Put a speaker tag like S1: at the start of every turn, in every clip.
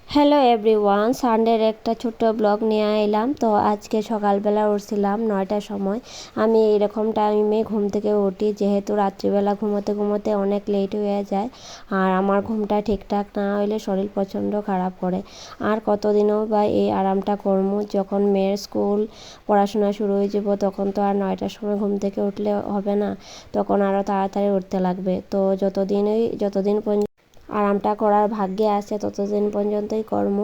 S1: Hello everyone, সানডের একটা ছোট্ট blog নিয়ে এলাম। তো আজকে সকালবেলা উঠছিলাম 9টার সময়। আমি এরকম টাইমে ঘুম থেকে উঠি, যেহেতু রাত্রিবেলা ঘুমোতে ঘুমোতে অনেক লেট হয়ে যায়। আর আমার ঘুমটা ঠিকঠাক না হলে শরীর প্রচণ্ড খারাপ করে। আর কতদিনও বা এই আরামটা করবো, যখন মেয়ের স্কুল পড়াশোনা শুরু হয়ে যাব তখন তো আর 9টার সময় ঘুম থেকে উঠলে হবে না, তখন আরও তাড়াতাড়ি উঠতে লাগবে। তো যতদিন পর্যন্ত আরামটা করার ভাগ্যে আছে ততদিন পর্যন্তই কর্ম।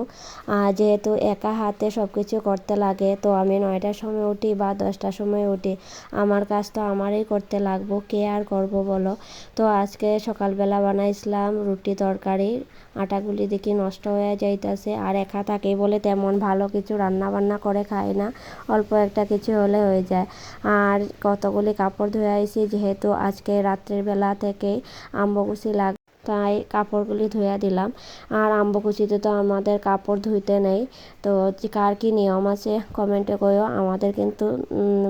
S1: যেহেতু একা হাতে সব কিছু করতে লাগে, তো আমি 9টার সময় উঠি বা 10টার সময় উঠি, আমার কাজ তো আমারই করতে লাগবো, কে আর করবো বলো। তো আজকে সকালবেলা বানাইছিলাম রুটি তরকারি। আটাগুলি দেখি নষ্ট হয়ে যাইতেছে, আর একা থাকে বলে তেমন ভালো কিছু রান্না বান্না করে খাই না, অল্প একটা কিছু হলে হয়ে যায়। আর কতগুলি কাপড় ধুয়ে আইছি, যেহেতু আজকে রাত্রের বেলা থেকে আম্বকুচি তাই কাপড়গুলি ধুয়ে দিলাম। আর আম্বকুচিতে তো আমাদের কাপড় ধুইতে নেই। তো কার কি নিয়ম আছে কমেন্টে কইও। আমাদের কিন্তু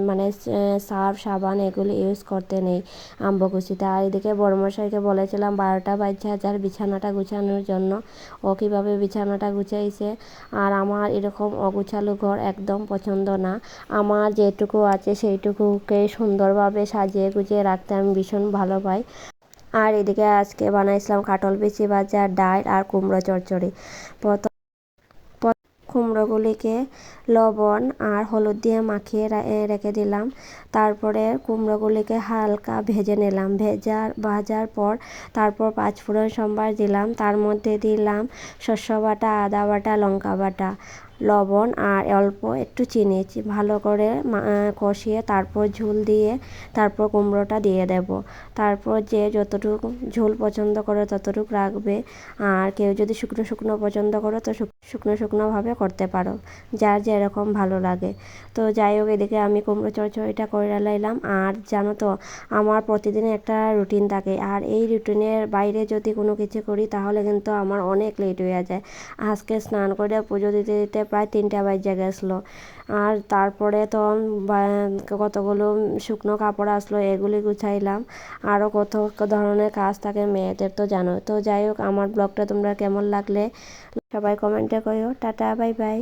S1: মানে সার্ফ সাবান এগুলি ইউজ করতে নেই আম্বকুচিতে। আর এদিকে বড়মশাইকে বলেছিলাম 12টা বাজে হাজার বিছানাটা গুছানোর জন্য, ও কীভাবে বিছানাটা গুছাইছে। আর আমার এরকম অগুছালো ঘর একদম পছন্দ না। আমার যেটুকু আছে সেইটুকুকে সুন্দরভাবে সাজিয়ে গুছিয়ে রাখতে আমি ভীষণ ভালো পাই। আর এদিকে আজকে বানাইছিলাম কাটল বিচি ভাজা, ডাল আর কুমড়ো চচ্চড়ি। প্রথম কুমড়োগুলিকে লবণ আর হলুদ দিয়ে মাখিয়ে রেখে দিলাম। তারপরে কুমড়োগুলিকে হালকা ভেজে নিলাম। ভাজার পর তারপর পাঁচফোড়ন সম্বার দিলাম, তার মধ্যে দিলাম শস্য বাটা, আদা বাটা, লঙ্কা বাটা, লবণ আর অল্প একটু চিনি। ভালো করে কষিয়ে তারপর ঝোল দিয়ে তারপর কুমড়োটা দিয়ে দেব। তারপর যে যতটুকু ঝোল পছন্দ করে ততটুকু রাখবে। আর কেউ যদি শুকনো শুকনো পছন্দ করো তো শুকনো শুকনোভাবে করতে পারো, যার যেরকম ভালো লাগে। তো যাই হোক, এদিকে আমি কুমড়ো চচ্চড়িটা করে লাইলাম। আর জানো তো, আমার প্রতিদিন একটা রুটিন থাকে, আর এই রুটিনের বাইরে যদি কোনো কিছু করি তাহলে কিন্তু আমার অনেক লেট হয়ে যায়। আজকে স্নান করে পুজো দিতে দিতে প্রায় 3টা বাজে গেছিলো। আর তারপরে তো কতগুলো শুকনো কাপড় আসলো, এগুলি গুছাইলাম। আরও কত ধরনের কাজ থাকে মেয়েদের, তো জানো। তো যাই হোক, আমার ব্লগটা তোমরা কেমন লাগলে সবাই কমেন্টে কইও। Tata, bye bye.